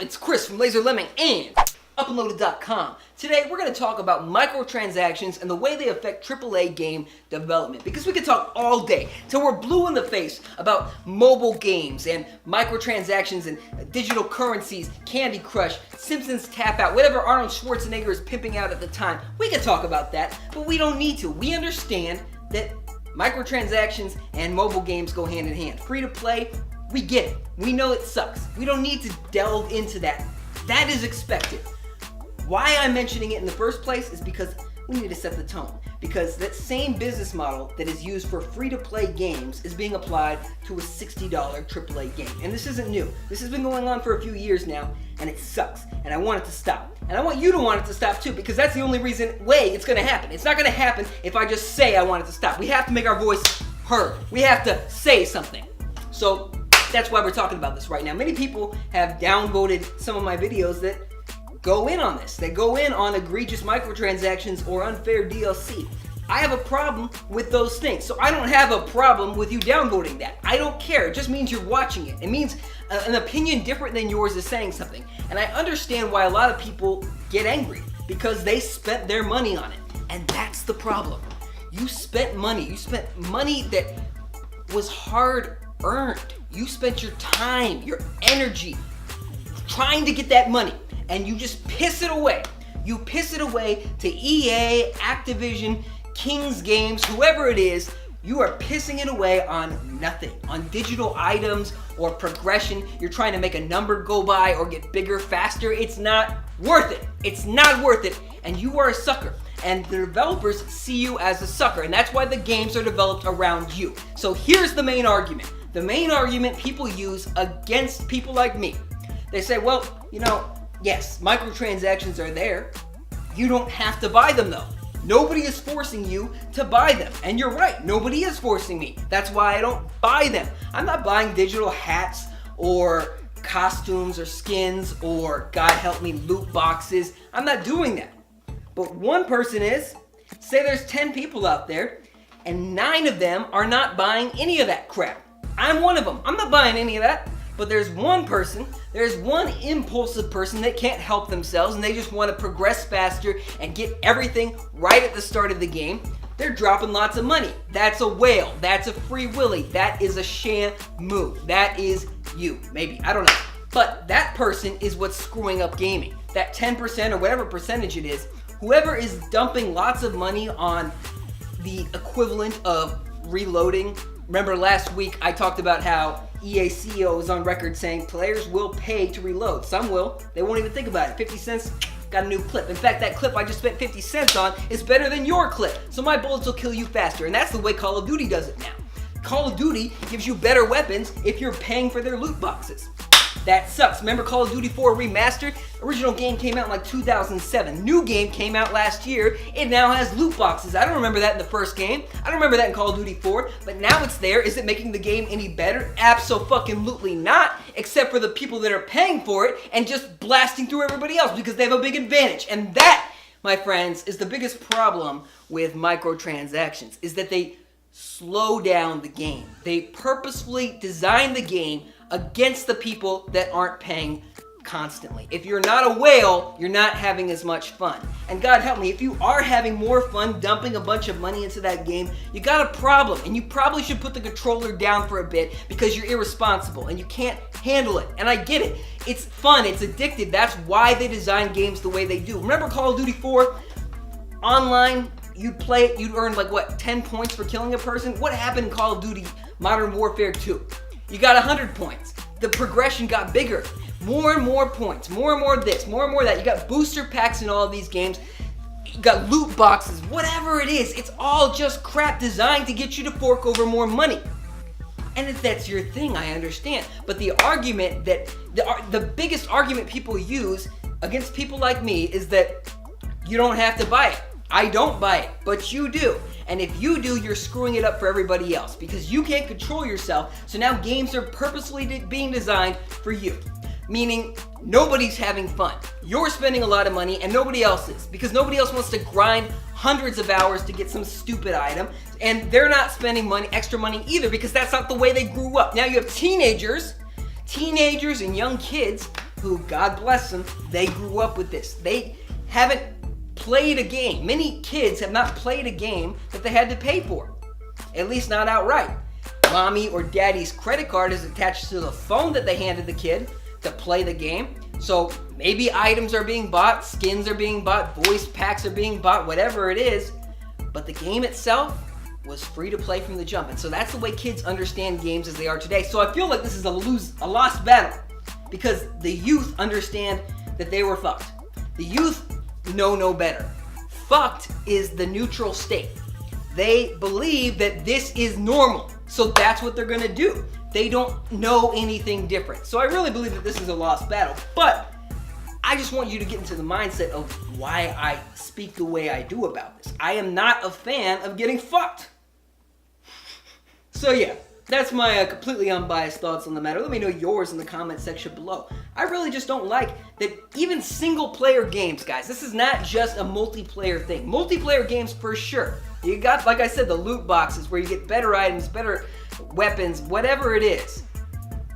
It's Chris from Laser Lemming and Uploaded.com. Today we're going to talk about microtransactions and the way they affect AAA game development. Because we could talk all day till we're blue in the face about mobile games and microtransactions and digital currencies, Candy Crush, Simpsons Tap Out, whatever Arnold Schwarzenegger is pimping out at the time. We could talk about that, but we don't need to. We understand that microtransactions and mobile games go hand in hand. Free to play, we get it. We know it sucks. We don't need to delve into that. That is expected. Why I'm mentioning it in the first place is because we need to set the tone. Because that same business model that is used for free-to-play games is being applied to a $60 AAA game. And this isn't new. This has been going on for a few years now, and it sucks. And I want it to stop. And I want you to want it to stop too, because that's the only way it's going to happen. It's not going to happen if I just say I want it to stop. We have to make our voice heard. We have to say something. So that's why we're talking about this right now. Many people have downvoted some of my videos that go in on this. They go in on egregious microtransactions or unfair DLC. I have a problem with those things. So I don't have a problem with you downvoting that. I don't care. It just means you're watching it. It means an opinion different than yours is saying something. And I understand why a lot of people get angry, because they spent their money on it. And that's the problem. You spent money. You spent money that was hard earned. You spent your time, your energy trying to get that money, and you just piss it away. You piss it away to EA, Activision, King's Games, whoever it is. You are pissing it away on nothing, on digital items or progression. You're trying to make a number go by or get bigger faster. It's not worth it. It's not worth it, and you are a sucker. And the developers see you as a sucker, and that's why the games are developed around you. So here's the main argument. The main argument people use against people like me. They say, well, yes, microtransactions are there. You don't have to buy them though. Nobody is forcing you to buy them. And you're right, nobody is forcing me. That's why I don't buy them. I'm not buying digital hats or costumes or skins or, God help me, loot boxes. I'm not doing that. But one person is. Say there's 10 people out there and 9 of them are not buying any of that crap. I'm one of them. I'm not buying any of that. But there's one person, there's one impulsive person that can't help themselves and they just want to progress faster and get everything right at the start of the game. They're dropping lots of money. That's a whale. That's a free willy. That is a shamu. That is you. Maybe. I don't know. But that person is what's screwing up gaming. That 10% or whatever percentage it is, whoever is dumping lots of money on the equivalent of reloading. Remember last week I talked about how EA CEO is on record saying players will pay to reload. Some will. They won't even think about it. 50 cents, got a new clip. In fact, that clip I just spent 50 cents on is better than your clip. So my bullets will kill you faster. And that's the way Call of Duty does it now. Call of Duty gives you better weapons if you're paying for their loot boxes. That sucks. Remember Call of Duty 4 Remastered? Original game came out in like 2007. New game came out last year. It now has loot boxes. I don't remember that in the first game. I don't remember that in Call of Duty 4. But now it's there. Is it making the game any better? Abso-fucking-lutely not. Except for the people that are paying for it and just blasting through everybody else because they have a big advantage. And that, my friends, is the biggest problem with microtransactions. Is that they slow down the game. They purposefully design the game against the people that aren't paying constantly. If you're not a whale, you're not having as much fun. And God help me, if you are having more fun dumping a bunch of money into that game, you got a problem. And you probably should put the controller down for a bit because you're irresponsible and you can't handle it. And I get it. It's fun. It's addictive. That's why they design games the way they do. Remember Call of Duty 4? Online, you'd play it, you'd earn 10 points for killing a person? What happened in Call of Duty Modern Warfare 2? You got 100 points. The progression got bigger. More and more points. More and more this. More and more that. You got booster packs in all of these games. You got loot boxes. Whatever it is. It's all just crap designed to get you to fork over more money. And if that's your thing, I understand. But the argument that, the biggest argument people use against people like me is that you don't have to buy it. I don't buy it, but you do. And if you do, you're screwing it up for everybody else because you can't control yourself. So now games are purposely being designed for you. Meaning nobody's having fun. You're spending a lot of money and nobody else is because nobody else wants to grind hundreds of hours to get some stupid item. And they're not spending extra money either because that's not the way they grew up. Now you have teenagers and young kids who, God bless them, they grew up with this. They haven't played a game. Many kids have not played a game that they had to pay for, at least not outright. Mommy or daddy's credit card is attached to the phone that they handed the kid to play the game. So maybe items are being bought, skins are being bought, voice packs are being bought, whatever it is. But the game itself was free to play from the jump. And so that's the way kids understand games as they are today. So I feel like this is a lost battle because the youth understand that they were fucked. The youth know no better. Fucked is the neutral state. They believe that this is normal. So that's what they're gonna do. They don't know anything different. So I really believe that this is a lost battle. But I just want you to get into the mindset of why I speak the way I do about this. I am not a fan of getting fucked. So yeah, that's my completely unbiased thoughts on the matter. Let me know yours in the comment section below. I really just don't like that even single player games, guys, this is not just a multiplayer thing. Multiplayer games for sure. You got, like I said, the loot boxes where you get better items, better weapons, whatever it is.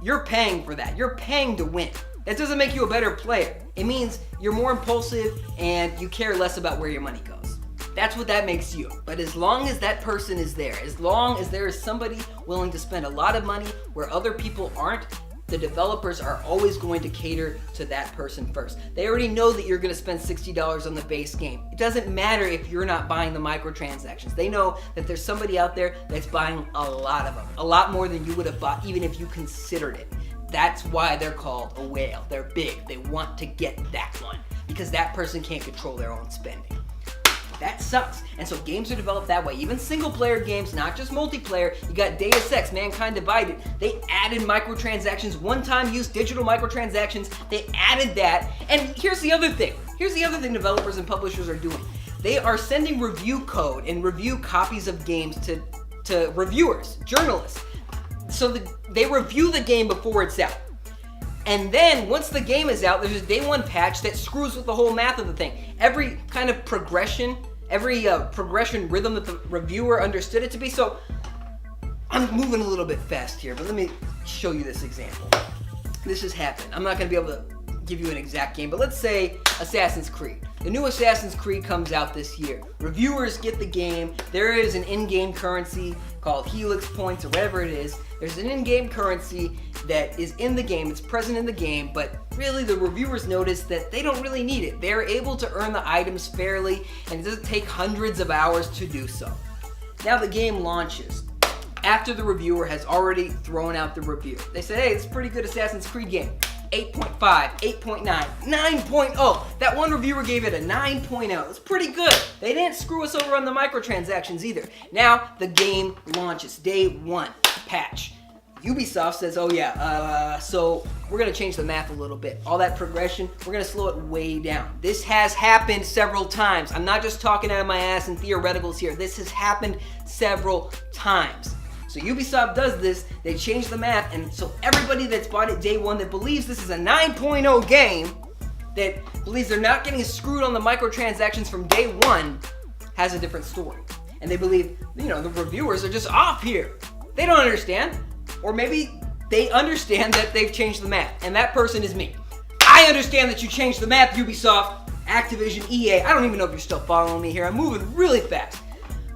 You're paying for that. You're paying to win. That doesn't make you a better player. It means you're more impulsive and you care less about where your money goes. That's what that makes you. But as long as that person is there, as long as there is somebody willing to spend a lot of money where other people aren't, the developers are always going to cater to that person first. They already know that you're going to spend $60 on the base game. It doesn't matter if you're not buying the microtransactions. They know that there's somebody out there that's buying a lot of them, a lot more than you would have bought even if you considered it. That's why they're called a whale. They're big. They want to get that one because that person can't control their own spending. That sucks. And so games are developed that way. Even single player games, not just multiplayer. You got Deus Ex, Mankind Divided. They added microtransactions, one-time use digital microtransactions. They added that. And here's the other thing. Here's the other thing developers and publishers are doing. They are sending review code and review copies of games to reviewers, journalists. So they review the game before it's out. And then once the game is out, there's a day one patch that screws with the whole math of the thing. Every kind of progression, progression rhythm that the reviewer understood it to be. So I'm moving a little bit fast here, but let me show you this example. This has happened. I'm not going to be able to give you an exact game, but let's say Assassin's Creed. The new Assassin's Creed comes out this year. Reviewers get the game. There is an in-game currency called Helix Points or whatever it is. There's an in-game currency that is in the game. It's present in the game, but really the reviewers notice that they don't really need it. They're able to earn the items fairly, and it doesn't take hundreds of hours to do so. Now the game launches. After the reviewer has already thrown out the review. They say, hey, it's a pretty good Assassin's Creed game. 8.5, 8.9, 9.0. That one reviewer gave it a 9.0. It's pretty good. They didn't screw us over on the microtransactions either. Now the game launches. Day one, patch. Ubisoft says, oh yeah, so we're going to change the math a little bit. All that progression, we're going to slow it way down. This has happened several times. I'm not just talking out of my ass and theoreticals here. This has happened several times. So Ubisoft does this, they change the math, and so everybody that's bought it day one that believes this is a 9.0 game, that believes they're not getting screwed on the microtransactions from day one, has a different story. And they believe, the reviewers are just off here. They don't understand. Or maybe they understand that they've changed the math, and that person is me. I understand that you changed the math, Ubisoft, Activision, EA. I don't even know if you're still following me here. I'm moving really fast.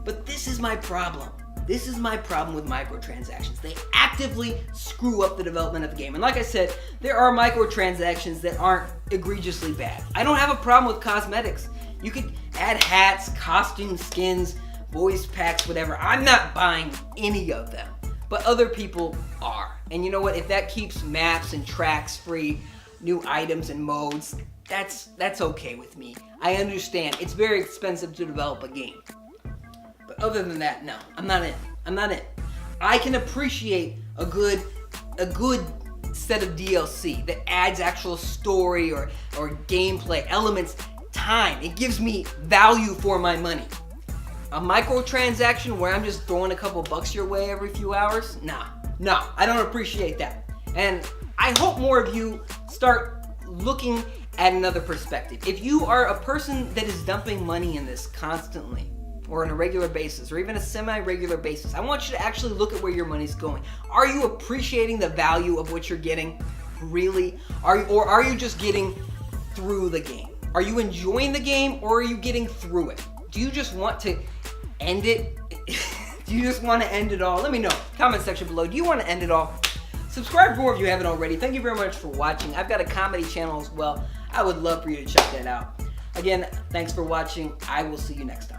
But this is my problem. This is my problem with microtransactions. They actively screw up the development of the game. And like I said, there are microtransactions that aren't egregiously bad. I don't have a problem with cosmetics. You could add hats, costumes, skins, voice packs, whatever. I'm not buying any of them. But other people are. And you know what? If that keeps maps and tracks free, new items and modes, that's okay with me. I understand. It's very expensive to develop a game. But other than that, no, I'm not in. I'm not in. I can appreciate a good set of DLC that adds actual story or gameplay elements, time. It gives me value for my money. A microtransaction where I'm just throwing a couple bucks your way every few hours? Nah, I don't appreciate that. And I hope more of you start looking at another perspective. If you are a person that is dumping money in this constantly, or on a regular basis, or even a semi-regular basis, I want you to actually look at where your money's going. Are you appreciating the value of what you're getting? Really? Are you just getting through the game? Are you enjoying the game, or are you getting through it? Do you just want to end it? Do you just want to end it all? Let me know. Comment section below. Do you want to end it all? Subscribe for more if you haven't already. Thank you very much for watching. I've got a comedy channel as well. I would love for you to check that out. Again, thanks for watching. I will see you next time.